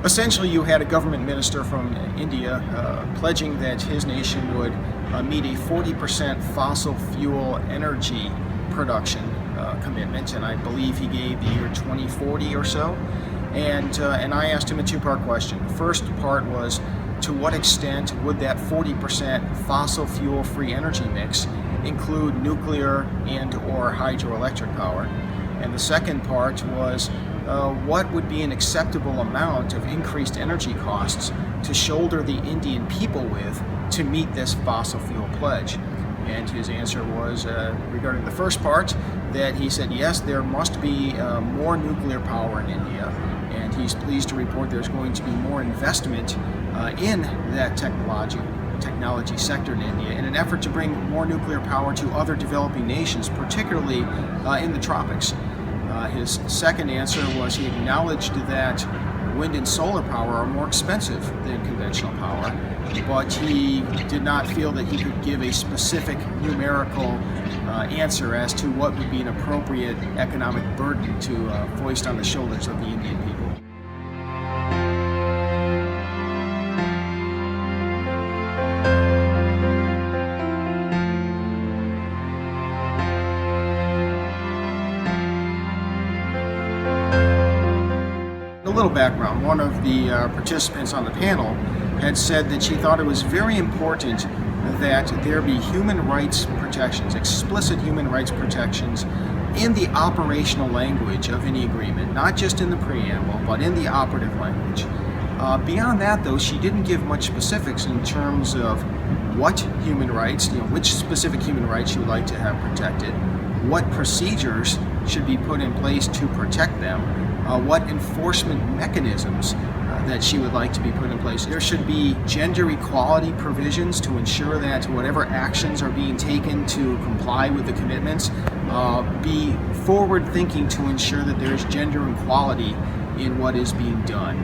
Essentially, you had a government minister from India pledging that his nation would meet a 40% fossil fuel energy production commitment, and I believe he gave the year 2040 or so. And I asked him a two-part question. The first part was, to what extent would that 40% fossil fuel-free energy mix include nuclear and or hydroelectric power? And the second part was, what would be an acceptable amount of increased energy costs to shoulder the Indian people with to meet this fossil fuel pledge? And his answer was, regarding the first part, that he said, yes, there must be more nuclear power in India, and he's pleased to report there's going to be more investment in that technology sector in India in an effort to bring more nuclear power to other developing nations, particularly in the tropics. His second answer was he acknowledged that wind and solar power are more expensive than conventional power, but he did not feel that he could give a specific numerical answer as to what would be an appropriate economic burden to foist on the shoulders of the Indian people. A little background. One of the participants on the panel had said that she thought it was very important that there be human rights protections, explicit human rights protections in the operational language of any agreement, not just in the preamble, but in the operative language. Beyond that, though, she didn't give much specifics in terms of what human rights, which specific human rights she would like to have protected, what procedures should be put in place to protect them, what enforcement mechanisms that she would like to be put in place. There should be gender equality provisions to ensure that whatever actions are being taken to comply with the commitments be forward-thinking to ensure that there's gender equality in what is being done.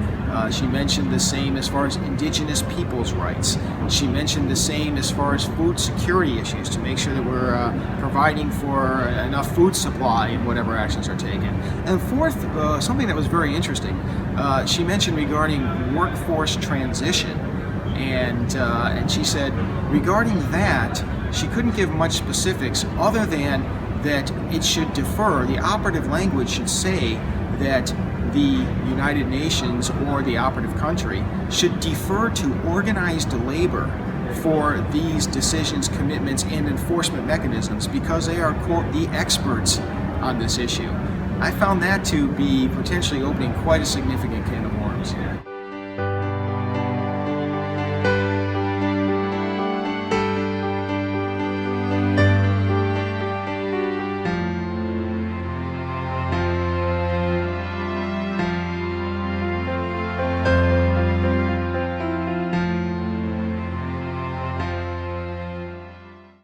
She mentioned the same as far as indigenous people's rights. She mentioned the same as far as food security issues, to make sure that we're providing for enough food supply in whatever actions are taken. And fourth, something that was very interesting, she mentioned regarding workforce transition. And she said regarding that, she couldn't give much specifics other than that it should defer, the operative language should say that the United Nations or the operative country should defer to organized labor for these decisions, commitments, and enforcement mechanisms because they are, quote, the experts on this issue. I found that to be potentially opening quite a significant can of worms.